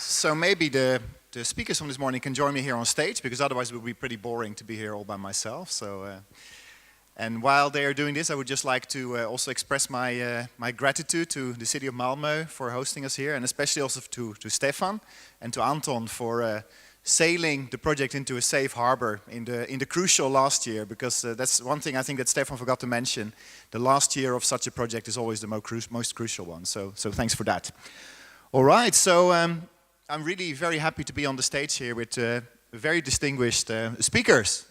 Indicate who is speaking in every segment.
Speaker 1: So maybe the speakers from this morning can join me here on stage, because otherwise it would be pretty boring to be here all by myself. And while they are doing this, I would just like to also express my gratitude to the city of Malmö for hosting us here, and especially also to Stephan and to Anton for sailing the project into a safe harbor in the crucial last year, because that's one thing I think that Stephan forgot to mention. The last year of such a project is always the most crucial one. So thanks for that. All right, so I'm really very happy to be on the stage here with very distinguished speakers.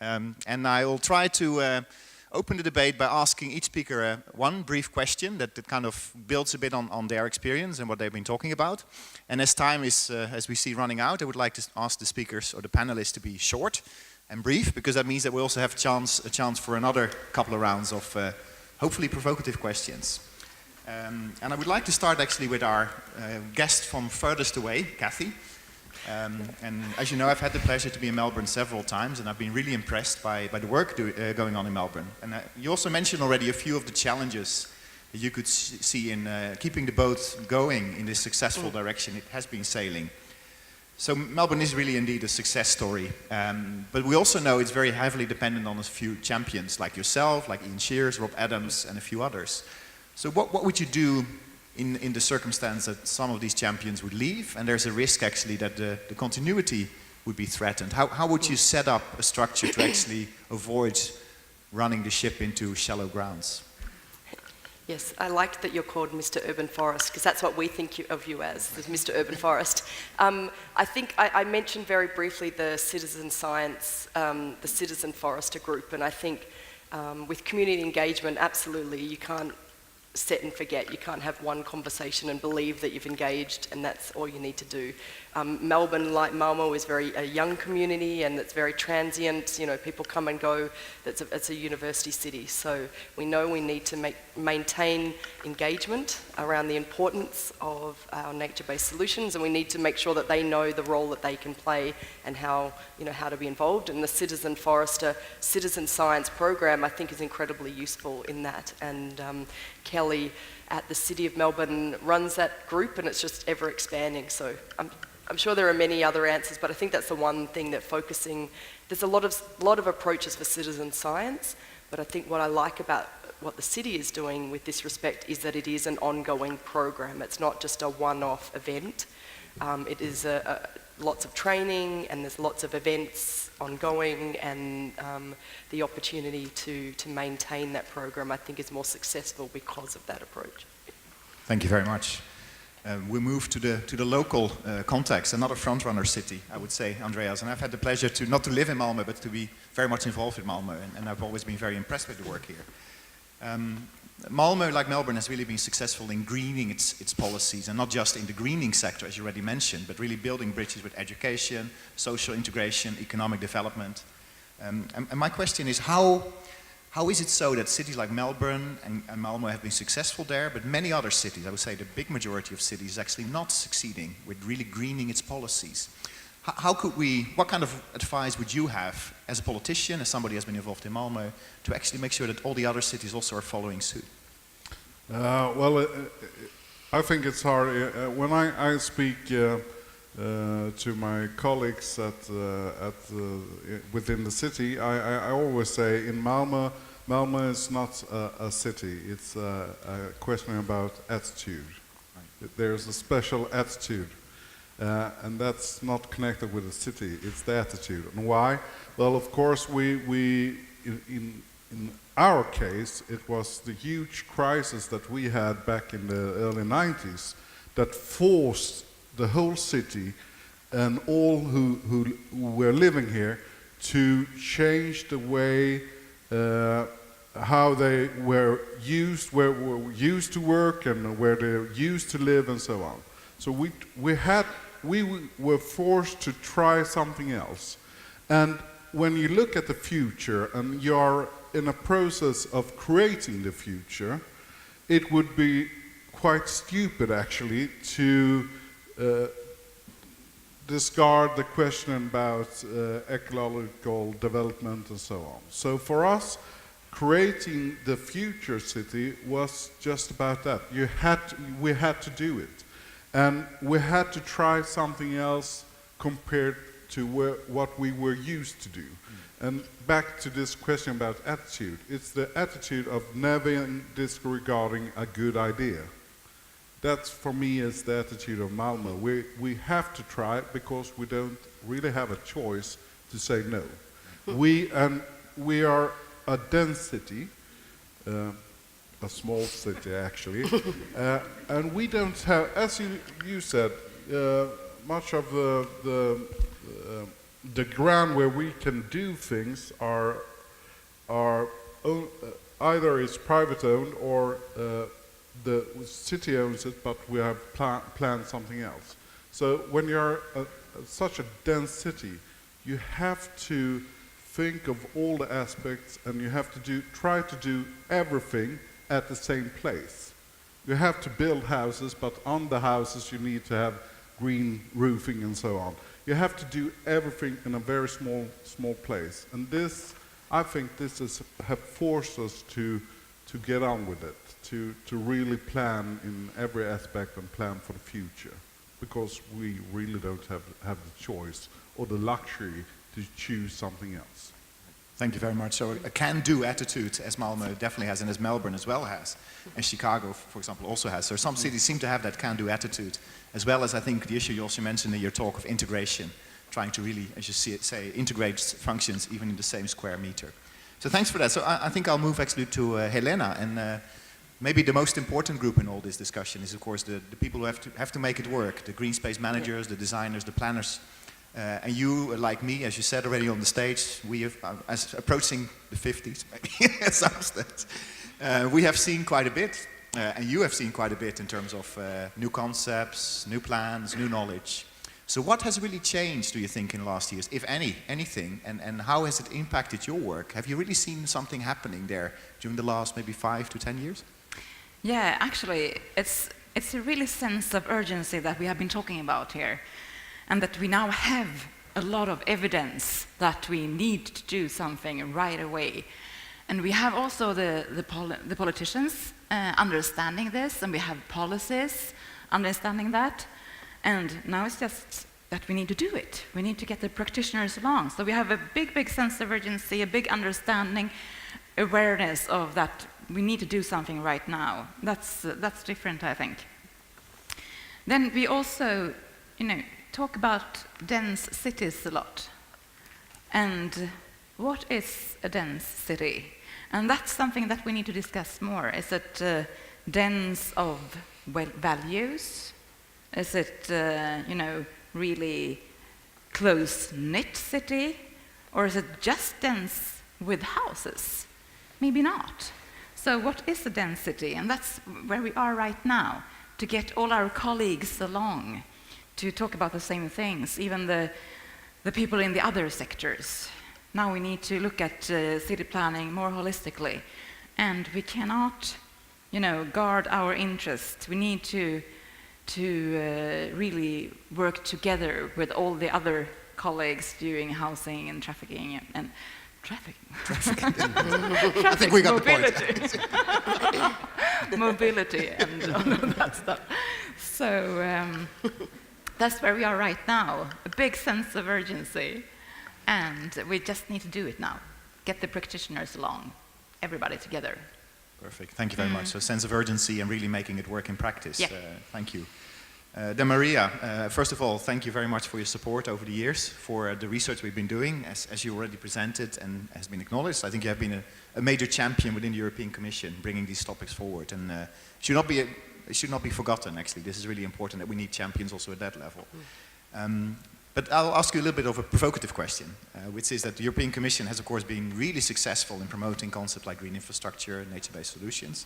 Speaker 1: And I will try to open the debate by asking each speaker one brief question that kind of builds a bit on their experience and what they've been talking about. And as time is, as we see, running out, I would like to ask the speakers or the panelists to be short and brief, because that means that we also have a chance for another couple of rounds of hopefully provocative questions. And I would like to start actually with our guest from furthest away, Cathy. And as you know, I've had the pleasure to be in Melbourne several times, and I've been really impressed by the work going on in Melbourne. And you also mentioned already a few of the challenges that you could see in keeping the boat going in this successful direction it has been sailing. So Melbourne is really indeed a success story, but we also know it's very heavily dependent on a few champions like yourself, like Ian Shears, Rob Adams, and a few others. So what would you do in the circumstance that some of these champions would leave, and there's a risk actually that the continuity would be threatened? How would you set up a structure to actually avoid running the ship into shallow grounds?
Speaker 2: Yes, I like that you're called Mr. Urban Forest, because that's what we think of you as Mr. Urban Forest. I think I mentioned very briefly the citizen science, the citizen forester group, and I think with community engagement, absolutely, you can't set and forget. You can't have one conversation and believe that you've engaged and that's all you need to do. Melbourne, like Malmö, is a young community, and it's very transient. You know, people come and go. It's a university city, so we know we need to maintain engagement around the importance of our nature-based solutions, and we need to make sure that they know the role that they can play and how to be involved. And the Citizen Forester, Citizen Science program, I think, is incredibly useful in that. And Kelly at the City of Melbourne runs that group, and it's just ever expanding. So I'm sure there are many other answers, but I think that's the one thing that focusing. There's a lot of approaches for citizen science, but I think what I like about what the city is doing with this respect is that it is an ongoing program. It's not just a one-off event. It is lots of training, and there's lots of events ongoing, and the opportunity to maintain that program, I think, is more successful because of that approach.
Speaker 1: Thank you very much. We move to the local context, another frontrunner city, I would say, Andreas. And I've had the pleasure not to live in Malmö, but to be very much involved with Malmö, and I've always been very impressed with the work here. Malmö, like Melbourne, has really been successful in greening its policies, and not just in the greening sector, as you already mentioned, but really building bridges with education, social integration, economic development. And my question is, how is it so that cities like Melbourne and Malmö have been successful there, but many other cities, I would say the big majority of cities, is actually not succeeding with really greening its policies? What kind of advice would you have as a politician, as somebody who has been involved in Malmö, to actually make sure that all the other cities also are following suit?
Speaker 3: I think it's hard. When I speak to my colleagues within the city, I always say in Malmö is not a city. It's a question about attitude. Right. There's a special attitude, and that's not connected with the city. It's the attitude. And why? Well, of course, in our case, it was the huge crisis that we had back in the early 90s that forced the whole city and all who were living here to change the way how they were used to work and where they used to live and so on. So we were forced to try something else. And when you look at the future and you're in a process of creating the future, it would be quite stupid actually to discard the question about ecological development and so on. So for us, creating the future city was just about that. We had to do it. And we had to try something else compared to what we were used to do. And back to this question about attitude. It's the attitude of never disregarding a good idea. That, for me, is the attitude of Malmö. We have to try it because we don't really have a choice to say no. We are a dense city, a small city actually, and we don't have, as you said, much of the ground where we can do things are either is private owned or the city owns it, but we have planned something else. So when you're such a dense city, you have to think of all the aspects, and you have to try to do everything at the same place. You have to build houses, but on the houses you need to have green roofing and so on. You have to do everything in a very small place. And this, I think this have forced us to get on with it, to really plan in every aspect and plan for the future, because we really don't have the choice or the luxury to choose something else.
Speaker 1: Thank you very much. So a can-do attitude, as Malmö definitely has, and as Melbourne as well has, and Chicago, for example, also has. So some cities seem to have that can-do attitude, as well as, I think, the issue you also mentioned in your talk of integration, trying to really, as you say, integrate functions even in the same square meter. So thanks for that. So I think I'll move actually to Helena, and maybe the most important group in all this discussion is, of course, the people who have to make it work, the green space managers, the designers, the planners. And you, like me, as you said already on the stage, we have, as approaching the 50s, maybe, at some stage, we have seen quite a bit, and you have seen quite a bit in terms of new concepts, new plans, new knowledge. So what has really changed, do you think, in the last years, if anything, and how has it impacted your work? Have you really seen something happening there during the last maybe 5 to 10 years?
Speaker 4: Yeah, actually, it's a really sense of urgency that we have been talking about here, and that we now have a lot of evidence that we need to do something right away. And we have also the politicians understanding this, and we have policies understanding that. And now it's just that we need to do it. We need to get the practitioners along. So we have a big sense of urgency, a big understanding, awareness of that we need to do something right now. That's different, I think. Then we also, talk about dense cities a lot. And what is a dense city? And that's something that we need to discuss more. Is it dense of values? Is it, really close-knit city? Or is it just dense with houses? Maybe not. So what is a dense city? And that's where we are right now, to get all our colleagues along, to talk about the same things, even the people in the other sectors. Now we need to look at city planning more holistically. And we cannot, guard our interests. We need to really work together with all the other colleagues doing housing and trafficking and traffic.
Speaker 1: I think we got
Speaker 4: mobility.
Speaker 1: the point.
Speaker 4: Mobility and all of that stuff. So that's where we are right now. A big sense of urgency, and we just need to do it now. Get the practitioners along, everybody together.
Speaker 1: Perfect. Thank you very much. So sense of urgency and really making it work in practice.
Speaker 4: Yeah.
Speaker 1: Thank you. Then Maria, first of all, thank you very much for your support over the years, for the research we've been doing, as you already presented and has been acknowledged. I think you have been a major champion within the European Commission, bringing these topics forward, and it should not be forgotten, actually. This is really important, that we need champions also at that level. But I'll ask you a little bit of a provocative question, which is that the European Commission has, of course, been really successful in promoting concepts like green infrastructure, nature-based solutions.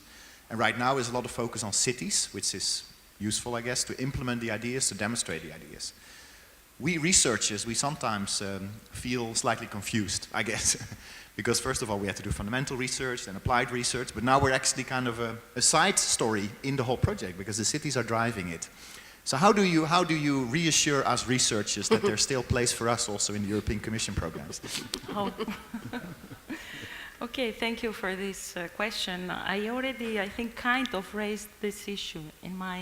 Speaker 1: And right now there's a lot of focus on cities, which is useful, I guess, to implement the ideas, to demonstrate the ideas. We researchers, we sometimes feel slightly confused, I guess, because first of all we have to do fundamental research and applied research, but now we're actually kind of a side story in the whole project because the cities are driving it. So how do you reassure us researchers that there's still place for us also in the European Commission programs?
Speaker 5: Okay, thank you for this question. I already, I think, kind of raised this issue in my,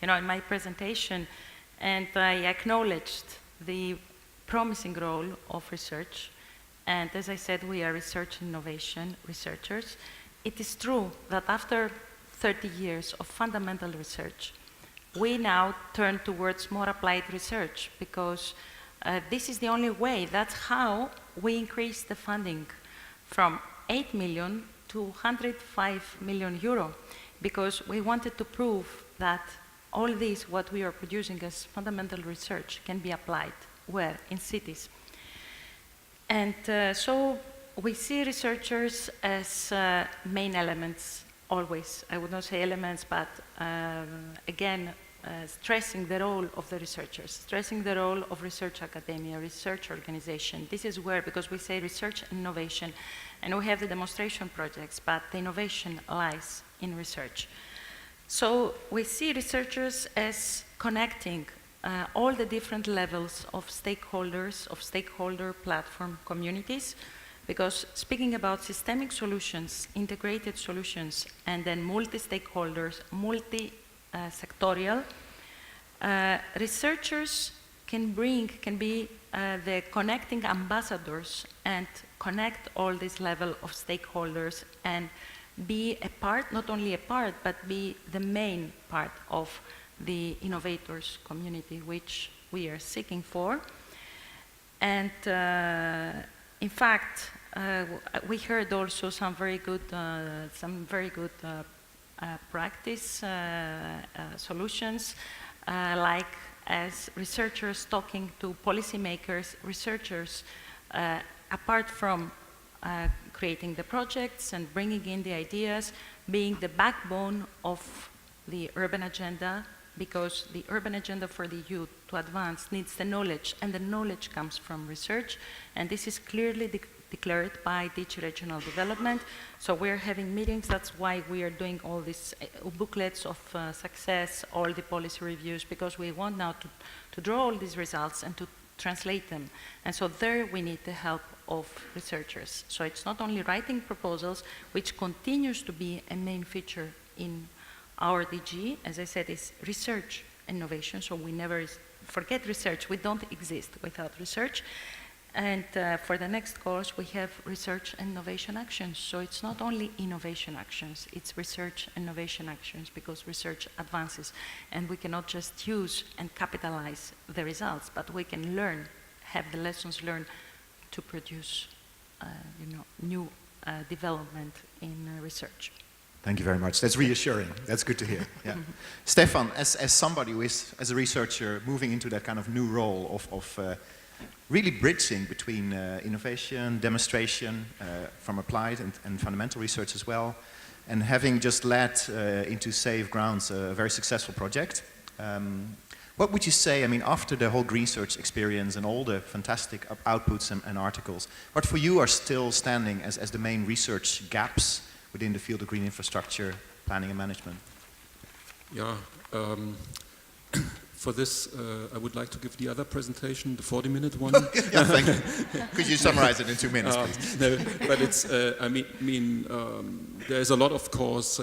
Speaker 5: in my presentation, and I acknowledged the promising role of research. And as I said, we are research and innovation researchers. It is true that after 30 years of fundamental research, we now turn towards more applied research, because this is the only way. That's how we increase the funding from 8 million to 105 million euro, because we wanted to prove that all this, what we are producing as fundamental research, can be applied where? In cities. And so we see researchers as main elements always. I would not say elements, but again, stressing the role of the researchers, stressing the role of research academia, research organization. This is where, because we say research and innovation, and we have the demonstration projects, but the innovation lies in research. So we see researchers as connecting all the different levels of stakeholders, of stakeholder platform communities, because speaking about systemic solutions, integrated solutions, and then multi-stakeholders, multi-sectorial, researchers can be the connecting ambassadors and connect all this level of stakeholders and be a part, not only a part, but be the main part of the innovators community, which we are seeking for. And in fact, we heard also some very good practice solutions, like as researchers talking to policymakers, researchers, apart from creating the projects and bringing in the ideas, being the backbone of the urban agenda, because the urban agenda for the youth to advance needs the knowledge, and the knowledge comes from research, and this is clearly declared by DG Regional Development. So we're having meetings, that's why we are doing all these booklets of success, all the policy reviews, because we want now to draw all these results and to translate them. And so there we need the help of researchers. So it's not only writing proposals, which continues to be a main feature in our DG, as I said, is research innovation, so we never forget research. We don't exist without research. And for the next course, we have research and innovation actions. So it's not only innovation actions, it's research and innovation actions, because research advances. And we cannot just use and capitalize the results, but we can learn, have the lessons learned to produce new development in research.
Speaker 1: Thank you very much. That's reassuring. That's good to hear. Yeah. Stephan, as somebody who is, as a researcher, moving into that kind of new role of really bridging between innovation, demonstration, from applied and fundamental research as well, and having just led into Safe Grounds a very successful project, what would you say, I mean, after the whole green search experience and all the fantastic outputs and articles, what for you are still standing as the main research gaps within the field of green infrastructure, planning and management?
Speaker 6: Yeah, for this, I would like to give the other presentation, the 40-minute one.
Speaker 1: Yeah, thank you. Could you summarize it in 2 minutes, please?
Speaker 6: No, but it's, there's a lot, of course,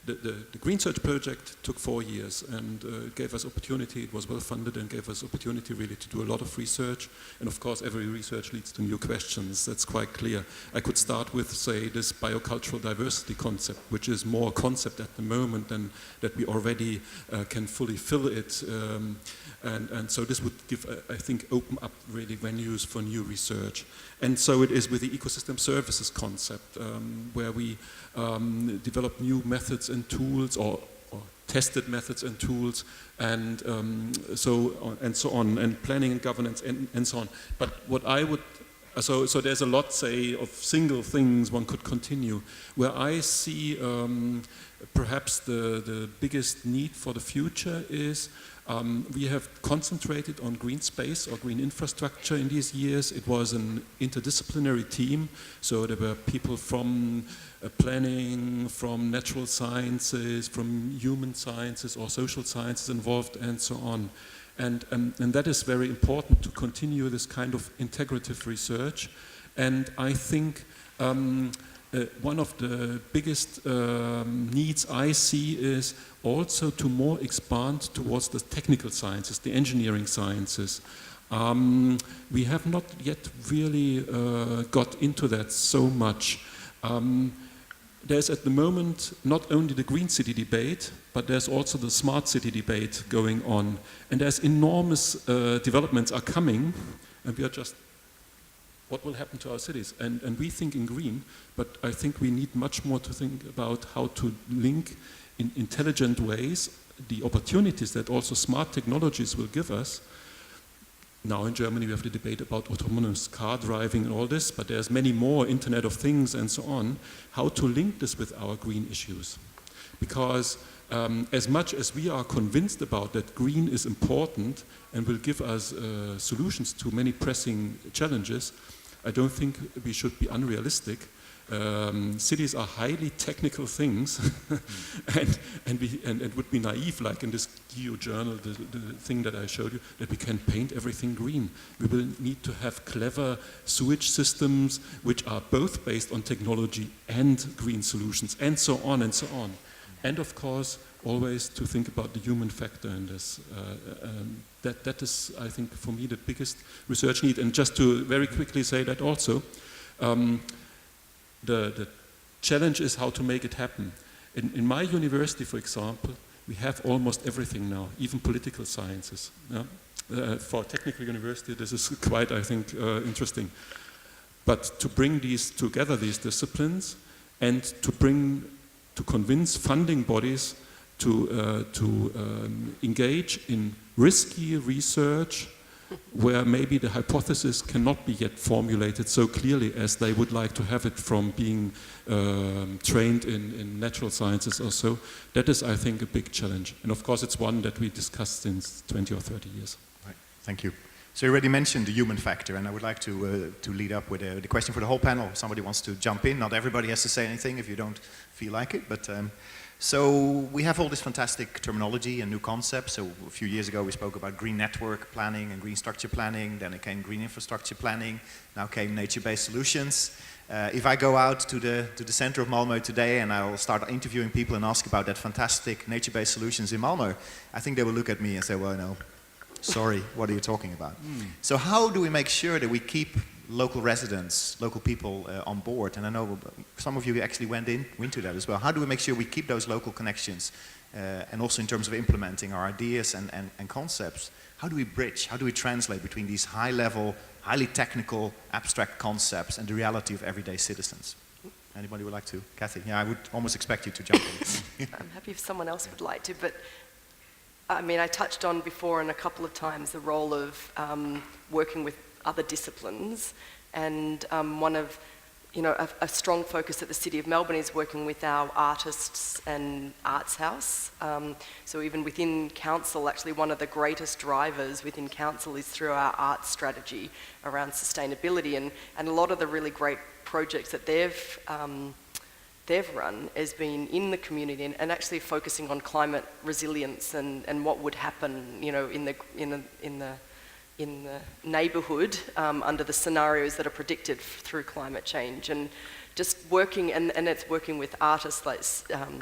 Speaker 6: the Green Search project took 4 years, and it gave us opportunity. It was well funded and gave us opportunity really to do a lot of research. And of course, every research leads to new questions. That's quite clear. I could start with, say, this biocultural diversity concept, which is more a concept at the moment than that we already can fully fill it. And so this would give, I think, open up really venues for new research. And so it is with the ecosystem services concept, where we develop new methods and tools, or tested methods and tools, and so on, and planning and governance and so on. But what I would, so there's a lot, say, of single things one could continue. Where I see perhaps the biggest need for the future is we have concentrated on green space or green infrastructure in these years. It was an interdisciplinary team, so there were people from planning, from natural sciences, from human sciences or social sciences involved, and so on. And that is very important to continue this kind of integrative research. And I think One of the biggest needs I see is also to more expand towards the technical sciences, the engineering sciences. We have not yet really got into that so much. There's at the moment not only the green city debate, but there's also the smart city debate going on. And there's enormous developments are coming, and we are just, what will happen to our cities? And we think in green, but I think we need much more to think about how to link in intelligent ways the opportunities that also smart technologies will give us. Now in Germany we have the debate about autonomous car driving and all this, but there's many more Internet of Things and so on. How to link this with our green issues? Because as much as we are convinced about that green is important and will give us solutions to many pressing challenges, I don't think we should be unrealistic. Cities are highly technical things, and it would be naive, like in this Geo journal, the thing that I showed you, that we can paint everything green. We will need to have clever sewage systems which are both based on technology and green solutions, and so on and so on. And of course, always to think about the human factor in this. That is, I think, for me, the biggest research need. And just to very quickly say that also, the challenge is how to make it happen. In my university, for example, we have almost everything now, even political sciences. Yeah? For a technical university, this is quite, I think, interesting. But to bring these together, these disciplines, and to convince funding bodies to engage in risky research where maybe the hypothesis cannot be yet formulated so clearly as they would like to have it from being trained in natural sciences or so. That is, I think, a big challenge. And of course, it's one that we discussed since 20 or 30 years.
Speaker 1: Right. Thank you. So you already mentioned the human factor, and I would like to lead up with the question for the whole panel. If somebody wants to jump in, not everybody has to say anything if you don't feel like it, but so we have all this fantastic terminology and new concepts. So a few years ago we spoke about green network planning and green structure planning, then it came green infrastructure planning, now came nature-based solutions. If I go out to the center of Malmö today and I'll start interviewing people and ask about that fantastic nature-based solutions in Malmö, I think they will look at me and say, well, no, sorry, what are you talking about? So how do we make sure that we keep local residents, local people on board? And I know some of you actually went into that as well. How do we make sure we keep those local connections? And also in terms of implementing our ideas and concepts, how do we bridge, how do we translate between these high-level, highly technical, abstract concepts and the reality of everyday citizens? Anybody would like to? Cathy? Yeah, I would almost expect you to jump in.
Speaker 2: I'm happy if someone else would like to, but I mean, I touched on before and a couple of times the role of working with other disciplines, and one of, a strong focus at the City of Melbourne is working with our artists and arts house. So even within council, actually one of the greatest drivers within council is through our arts strategy around sustainability, and a lot of the really great projects that they've run has been in the community and actually focusing on climate resilience and what would happen, in the neighbourhood under the scenarios that are predicted through climate change, and just working, and it's working with artists like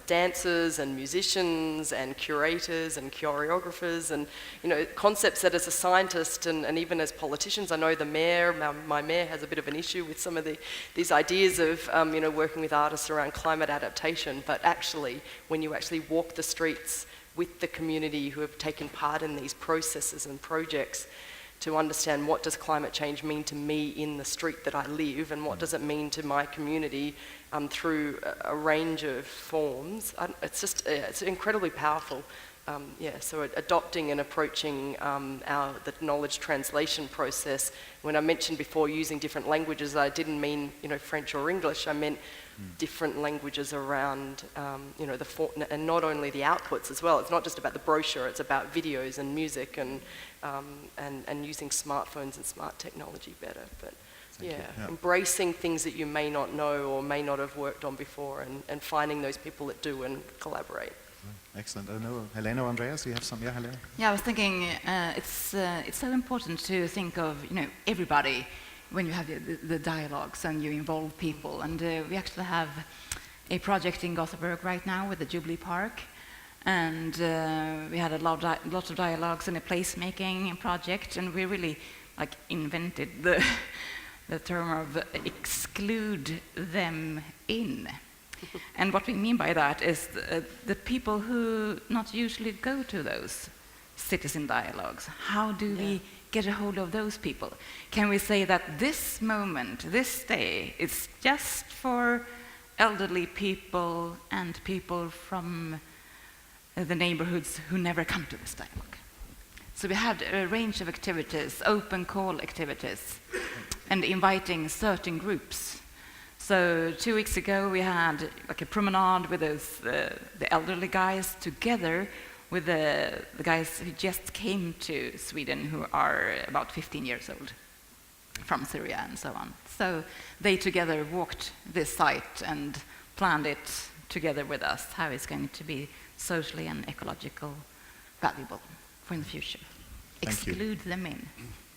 Speaker 2: dancers and musicians and curators and choreographers, and concepts that as a scientist and even as politicians, I know the mayor, my mayor has a bit of an issue with some of these ideas of working with artists around climate adaptation, but actually when you actually walk the streets with the community who have taken part in these processes and projects, to understand what does climate change mean to me in the street that I live, and what does it mean to my community through a range of forms. It's incredibly powerful. So adopting and approaching the knowledge translation process. When I mentioned before using different languages, I didn't mean French or English. I meant different languages around and not only the outputs as well. It's not just about the brochure. It's about videos and music and using smartphones and smart technology better. But embracing things that you may not know or may not have worked on before, and finding those people that do and collaborate.
Speaker 1: Excellent. I know, Helena or Andreas, do you have some? Yeah, Helena.
Speaker 4: Yeah, I was thinking it's so important to think of everybody when you have the dialogues and you involve people. And we actually have a project in Gothenburg right now with the Jubilee Park. And we had a lot of dialogues and a placemaking project, and we really invented the term of exclude them in. And what we mean by that is the people who not usually go to those citizen dialogues. How do we get a hold of those people? Can we say that this moment, this day, is just for elderly people and people from the neighborhoods who never come to this dialogue? So we had a range of activities, open call activities, and inviting certain groups. So 2 weeks ago we had a promenade with the elderly guys together with the guys who just came to Sweden, who are about 15 years old, from Syria and so on. So they together walked this site and planned it together with us, how it's going to be socially and ecological valuable for the future.
Speaker 1: Thank you.
Speaker 4: Exclude them in.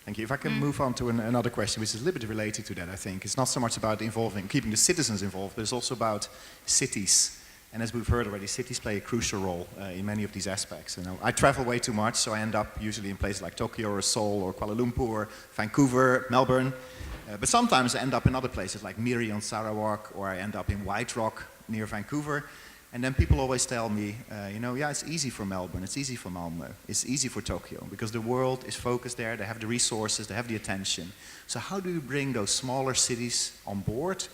Speaker 1: Thank you. If I can move on to another question, which is a little bit related to that, I think. It's not so much about keeping the citizens involved, but it's also about cities. And as we've heard already, cities play a crucial role in many of these aspects. You know, I travel way too much, so I end up usually in places like Tokyo or Seoul or Kuala Lumpur or Vancouver, Melbourne. But sometimes I end up in other places like Miri on Sarawak, or I end up in White Rock near Vancouver. And then people always tell me, it's easy for Melbourne, it's easy for Malmö, it's easy for Tokyo, because the world is focused there, they have the resources, they have the attention. So how do you bring those smaller cities on board?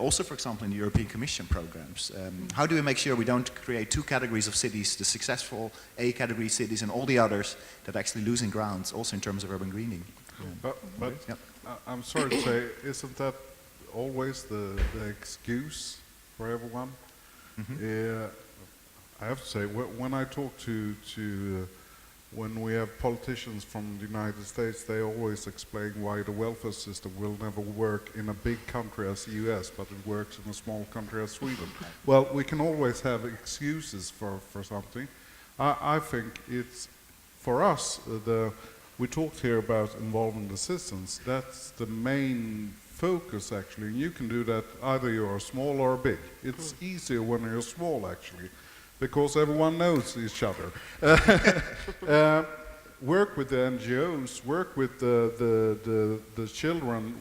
Speaker 1: Also, for example, in the European Commission programs. How do we make sure we don't create two categories of cities, the successful A-category cities and all the others that are actually losing ground, also in terms of urban greening?
Speaker 3: But I'm sorry to say, isn't that always the excuse for everyone? Mm-hmm. I have to say, when I talk when we have politicians from the United States, they always explain why the welfare system will never work in a big country as the US, but it works in a small country as Sweden. Well, we can always have excuses for something. I think it's, for us, we talked here about involving the citizens. That's the main focus, actually. And you can do that either you're small or big. It's easier when you're small, actually, because everyone knows each other. Work with the NGOs, work with the children,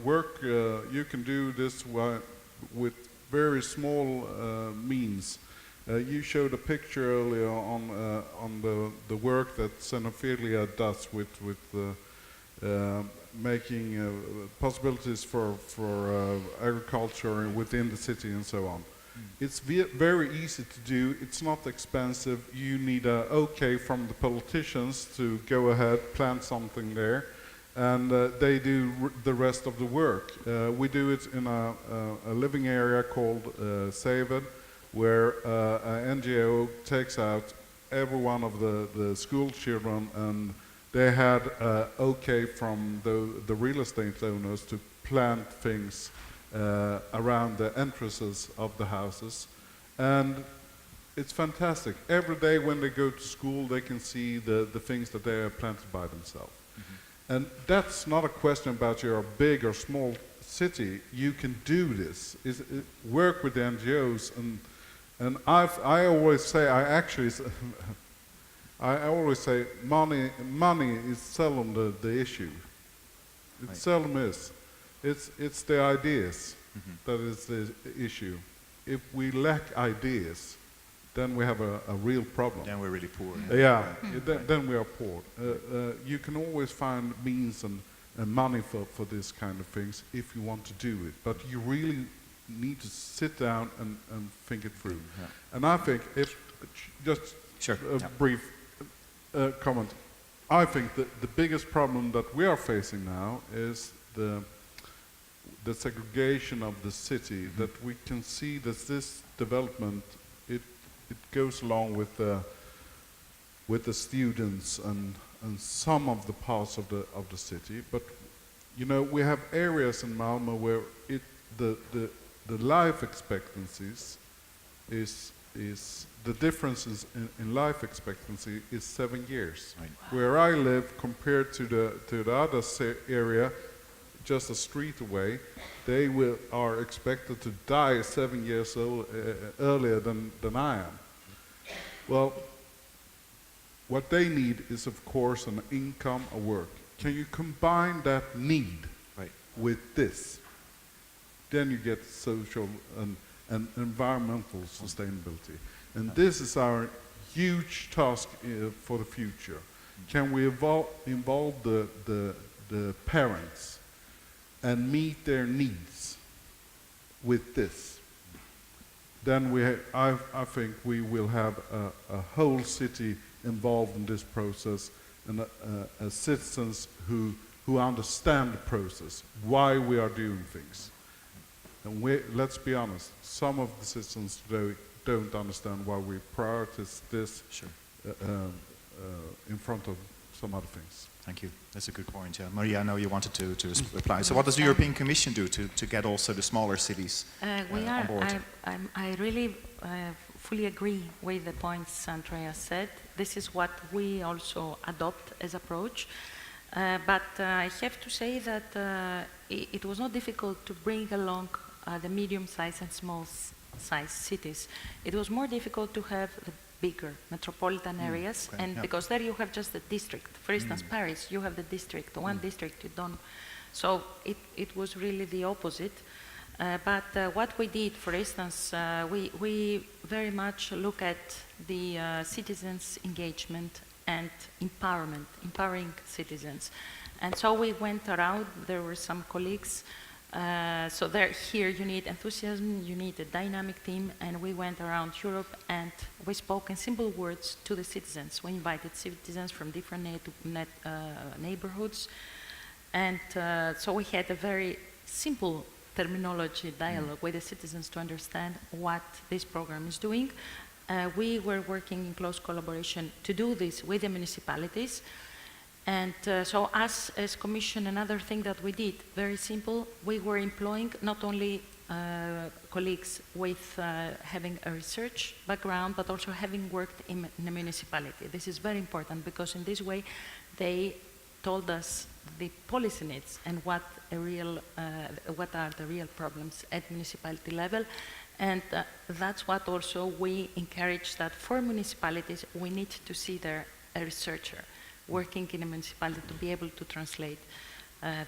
Speaker 3: you can do this with very small means. You showed a picture earlier on the work that Xenophilia does with making possibilities for agriculture within the city and so on. It's very easy to do, it's not expensive, you need a okay from the politicians to go ahead, plant something there, and they do the rest of the work. We do it in a living area called Save It, where an NGO takes out every one of the school children, and they had okay from the real estate owners to plant things around the entrances of the houses, and it's fantastic. Every day when they go to school, they can see the things that they have planted by themselves. Mm-hmm. And that's not a question about you're a big or small city. You can do this. Work with the NGOs, and I always say, I always say money is seldom the issue. It seldom is. It's the ideas that is the issue. If we lack ideas, then we have a real problem.
Speaker 1: Then we're really poor.
Speaker 3: Then we are poor. You can always find means and money for this kind of things if you want to do it. But you really need to sit down and think it through. Yeah. And I think, brief comment, I think that the biggest problem that we are facing now is the segregation of the city, that we can see that this development, it goes along with the students and some of the parts of the city. But we have areas in Malmö where the life expectancies is the differences in life expectancy is 7 years. Right. Wow. Where I live compared to the other area, just a street away, they are expected to die 7 years old, earlier than I am. Well, what they need is, of course, an income, a work. Can you combine that need with this? Then you get social and environmental sustainability. And this is our huge task for the future. Can we involve the parents and meet their needs with this? Then I think we will have a whole city involved in this process, and citizens who understand the process, why we are doing things. And let's be honest, some of the citizens today don't understand why we prioritize this in front of some other things.
Speaker 1: Thank you. That's a good point. Yeah. Maria, I know you wanted to reply. So what does the European Commission do to get also the smaller cities on board?
Speaker 5: I really fully agree with the points Andreas said. This is what we also adopt as approach. But I have to say that it was not difficult to bring along the medium-sized and small-sized cities. It was more difficult to have the bigger metropolitan areas, because there you have just the district. For instance, Paris, you have the district, one district you don't. So it was really the opposite. But what we did, for instance, we very much look at the citizens' engagement and empowerment, empowering citizens. And so we went around, there were some colleagues, so here you need enthusiasm, you need a dynamic team, and we went around Europe and we spoke in simple words to the citizens. We invited citizens from different neighborhoods, and so we had a very simple terminology dialogue with the citizens to understand what this program is doing. We were working in close collaboration to do this with the municipalities. And so us as Commission, another thing that we did, very simple, we were employing not only colleagues with having a research background, but also having worked in a municipality. This is very important because in this way they told us the policy needs and what are the real problems at municipality level. And that's what also we encourage, that for municipalities we need to see there a researcher working in a municipality to be able to translate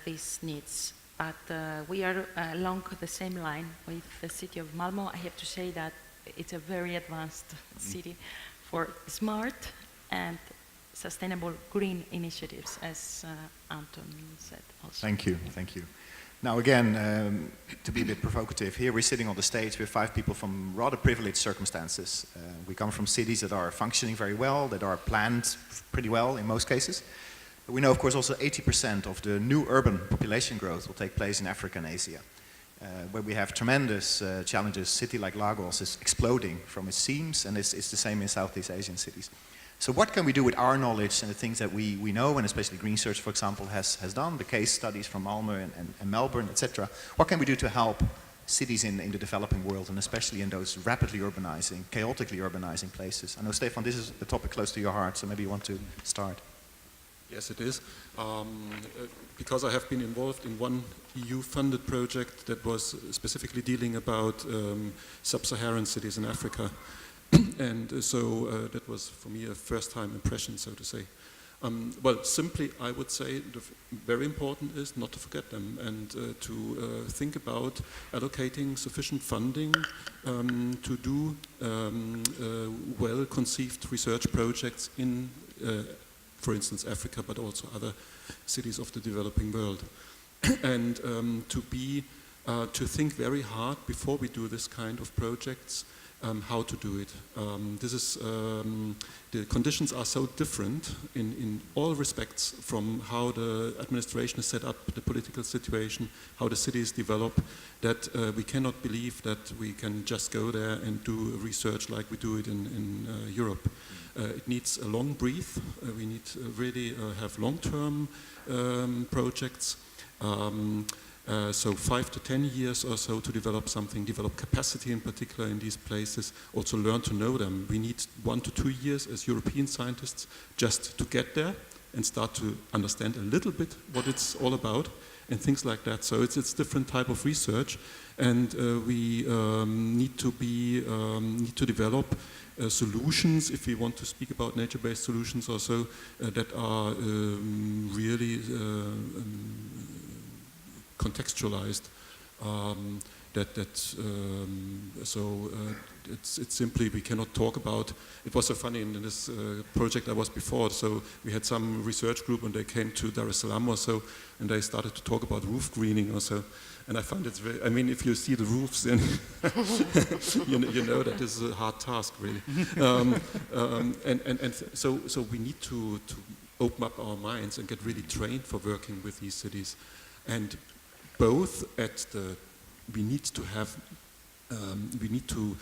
Speaker 5: these needs. But we are along the same line with the city of Malmö. I have to say that it's a very advanced city for smart and sustainable green initiatives, as Anton said also.
Speaker 1: Thank you, thank you. Now again, to be a bit provocative, here we're sitting on the stage with 5 people from rather privileged circumstances. We come from cities that are functioning very well, that are planned pretty well in most cases. But we know, of course, also 80% of the new urban population growth will take place in Africa and Asia, where we have tremendous challenges. A city like Lagos is exploding from its seams, and it's the same in Southeast Asian cities. So what can we do with our knowledge and the things that we know, and especially Green Search, for example, has done, the case studies from Malmö and Melbourne, etc. What can we do to help cities in the developing world, and especially in those rapidly urbanizing, chaotically urbanizing places? I know, Stephan, this is a topic close to your heart, so maybe you want to start.
Speaker 6: Yes, it is. Because I have been involved in one EU-funded project that was specifically dealing about sub-Saharan cities in Africa. And so that was, for me, a first-time impression, so to say. Well, simply, I would say very important is not to forget them and to think about allocating sufficient funding to do well-conceived research projects in, for instance, Africa, but also other cities of the developing world. And to think very hard before we do this kind of projects, how to do it. The conditions are so different in all respects, from how the administration is set up, the political situation, how the cities develop, that we cannot believe that we can just go there and do research like we do it in Europe. It needs a long breath. We need to really have long-term projects. So 5 to 10 years or so to develop something, develop capacity in particular in these places, also learn to know them. We need 1 to 2 years as European scientists just to get there and start to understand a little bit what it's all about. and things like that. So it's different type of research, and we need to develop solutions, if we want to speak about nature-based solutions also, that are really contextualized. It's simply we cannot talk about. It was so funny in this project I was before. So we had some research group and they came to Dar es Salaam or so, and they started to talk about roof greening or so. And I found it very. I mean, if you see the roofs, then you know that this is a hard task, really. So we need to open up our minds and get really trained for working with these cities, and both at the we need to have. We need to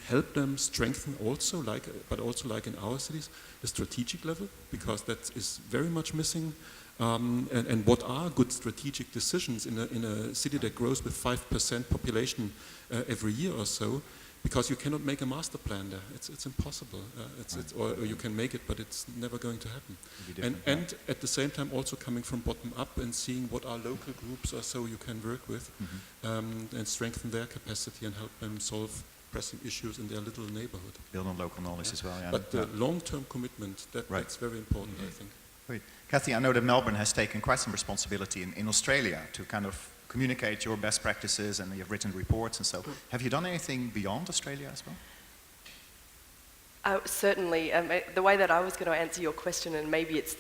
Speaker 6: help them strengthen also, but also like in our cities, the strategic level, because that is very much missing. And what are good strategic decisions in a city that grows with 5% population every year or so? Because you cannot make a master plan there. It's impossible. Or you can make it, but it's never going to happen. And at the same time, also coming from bottom up and seeing what are local groups or so you can work with, and strengthen their capacity and help them solve pressing issues in their little neighborhood.
Speaker 1: Build on local knowledge as well. Yeah.
Speaker 6: But the long-term commitment, that's very important, I think.
Speaker 1: Great. Cathy, I know that Melbourne has taken quite some responsibility in Australia to kind of communicate your best practices, and you've written reports and so. Have you done anything beyond Australia as well?
Speaker 2: Certainly. The way that I was going to answer your question, and maybe it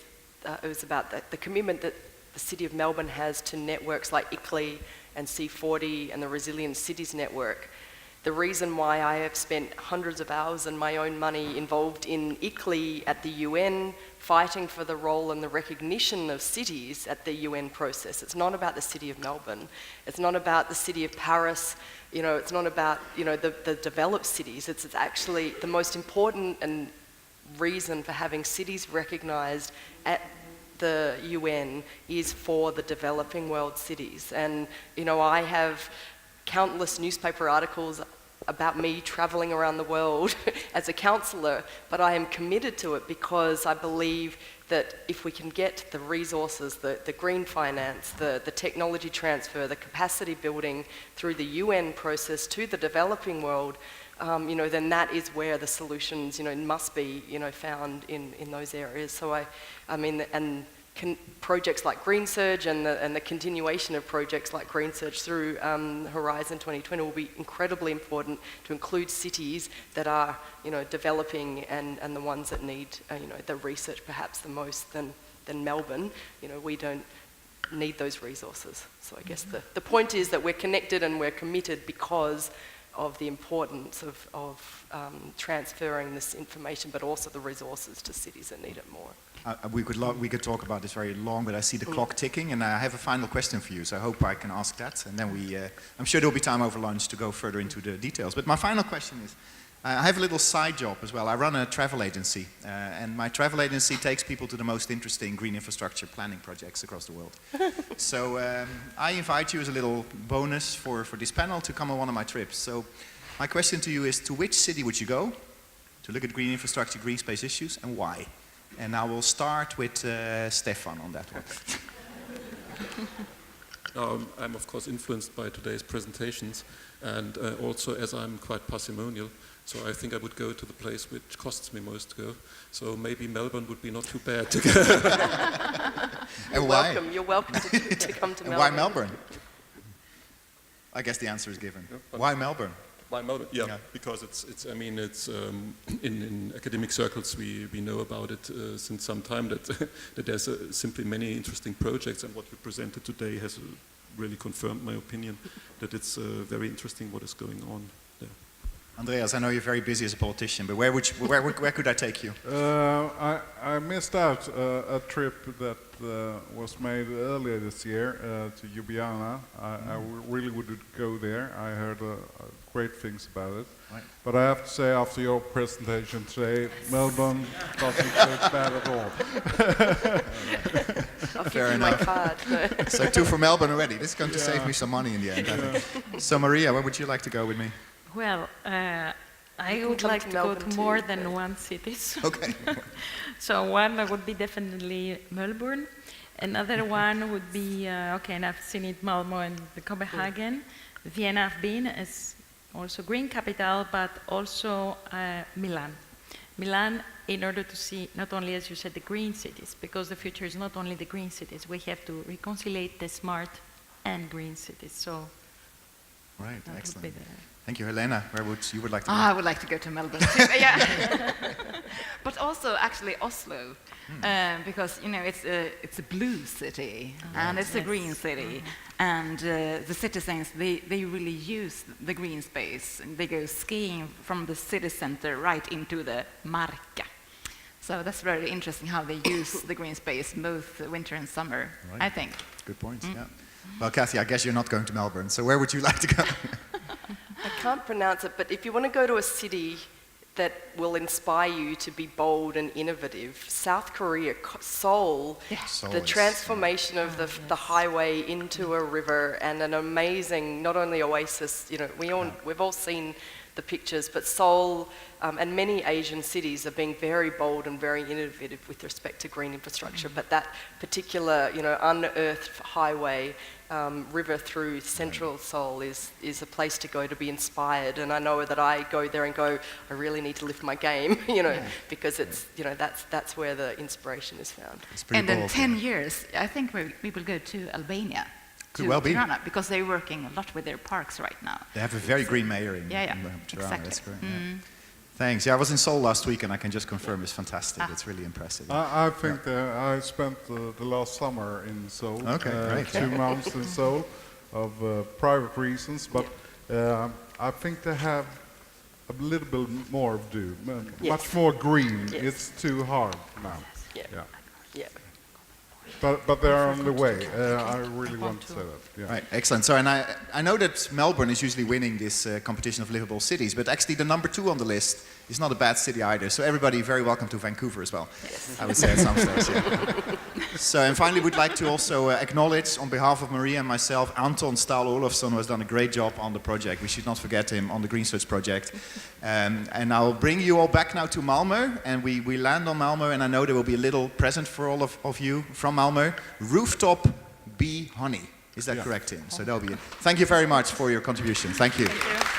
Speaker 2: was about the commitment that the City of Melbourne has to networks like ICLEI and C40 and the Resilient Cities Network. The reason why I have spent hundreds of hours and my own money involved in ICLEI at the UN, fighting for the role and the recognition of cities at the UN process. It's not about the City of Melbourne. It's not about the City of Paris. It's not about, the developed cities. It's actually the most important and reason for having cities recognized at the UN is for the developing world cities. And, I have countless newspaper articles about me traveling around the world as a counsellor, but I am committed to it because I believe that if we can get the resources, the green finance, the technology transfer, the capacity building through the UN process to the developing world, then that is where the solutions, must be, found in those areas. So projects like Green Surge and the continuation of projects like Green Surge through Horizon 2020 will be incredibly important to include cities that are, developing and the ones that need, the research perhaps the most than Melbourne. We don't need those resources. So I guess the point is that we're connected and we're committed because of the importance of transferring this information, but also the resources to cities that need it more.
Speaker 1: We could talk about this very long, but I see the clock ticking, and I have a final question for you, so I hope I can ask that, and then I'm sure there'll be time over lunch to go further into the details. But my final question is, I have a little side job as well. I run a travel agency, and my travel agency takes people to the most interesting green infrastructure planning projects across the world. So I invite you as a little bonus for this panel to come on one of my trips. So my question to you is, to which city would you go to look at green infrastructure, green space issues, and why? And I will start with Stephan on that one.
Speaker 6: I'm of course influenced by today's presentations, and also as I'm quite parsimonial, so I think I would go to the place which costs me most to go. So maybe Melbourne would be not too bad to go.
Speaker 1: And why?
Speaker 2: You're welcome to come to Melbourne.
Speaker 1: And why Melbourne? I guess the answer is given. Why Melbourne?
Speaker 6: Why Melbourne? Yeah, because it's in academic circles we know about it since some time that there's simply many interesting projects, and what you presented today has really confirmed my opinion that it's very interesting what is going on there.
Speaker 1: Andreas, I know you're very busy as a politician, but where could I take you?
Speaker 3: I missed out a trip that was made earlier this year to Ljubljana. I really would go there. I heard great things about it.
Speaker 1: Right.
Speaker 3: But I have to say, after your presentation today, Melbourne doesn't look bad at all.
Speaker 1: Fair enough. So 2 for Melbourne already. This is going to save me some money in the end, I think. So Maria, where would you like to go with me?
Speaker 5: Well, I would like to go to more than one city.
Speaker 1: Okay.
Speaker 5: So one would be definitely Melbourne. Another one would be, okay, and I've seen it, Malmö and the Copenhagen. Vienna I've been as also green capital, but also Milan. Milan, in order to see not only, as you said, the green cities, because the future is not only the green cities, we have to reconcile the smart and green cities. So,
Speaker 1: Right,
Speaker 5: that would
Speaker 1: excellent.
Speaker 5: be the-
Speaker 1: Thank you, Helena. Where would you like to go?
Speaker 4: I would like to go to Melbourne City, yeah. But also actually Oslo, because it's a blue city and it's a green city, and the citizens they really use the green space. And they go skiing from the city center right into the Marka. So that's very interesting how they use the green space both winter and summer.
Speaker 1: Right.
Speaker 4: I think.
Speaker 1: Good point. Yeah. Well, Cathy, I guess you're not going to Melbourne. So where would you like to go?
Speaker 2: I can't pronounce it, but if you want to go to a city that will inspire you to be bold and innovative, South Korea, Seoul,
Speaker 1: Seoul
Speaker 2: the
Speaker 1: is-
Speaker 2: transformation of the highway into a river, and an amazing, not only oasis, we've all seen the pictures, but Seoul and many Asian cities are being very bold and very innovative with respect to green infrastructure, but that particular, unearthed highway river through central Seoul is a place to go to be inspired. And I know that I go there and go, I really need to lift my game, because it's, that's where the inspiration is found.
Speaker 1: It's pretty
Speaker 4: And in
Speaker 1: bold,
Speaker 4: 10
Speaker 1: yeah.
Speaker 4: years, I think we will go to Albania.
Speaker 1: Could
Speaker 4: to
Speaker 1: well be.
Speaker 4: Tirana, because they're working a lot with their parks right now.
Speaker 1: They have a very green mayor in
Speaker 4: Yeah,
Speaker 1: Tirana.
Speaker 4: exactly.
Speaker 1: That's great. Yeah. Thanks. Yeah, I was in Seoul last week, and I can just confirm it's fantastic. It's really impressive.
Speaker 3: I think I spent the last summer in Seoul.
Speaker 1: Okay, great.
Speaker 3: 2 months in Seoul of private reasons, but I think they have a little bit more to do, much more green.
Speaker 2: Yes.
Speaker 3: It's too hard now.
Speaker 2: Yeah. Yeah.
Speaker 3: But they're on the way. I really want to say that. Yeah.
Speaker 1: Right, excellent. So, and I know that Melbourne is usually winning this competition of livable cities, but actually the number 2 on the list is not a bad city either. So everybody very welcome to Vancouver as well. Yes. I would say at some stage. Yeah. So, and finally, we'd like to also acknowledge on behalf of Maria and myself, Anton Stahl Olofsson, who has done a great job on the project. We should not forget him on the Green Search project. And I'll bring you all back now to Malmö, and we land on Malmö, and I know there will be a little present for all of you from Malmö. Rooftop bee honey. Is that correct, Tim? So that'll be it. Thank you very much for your contribution. Thank you.
Speaker 2: Thank you.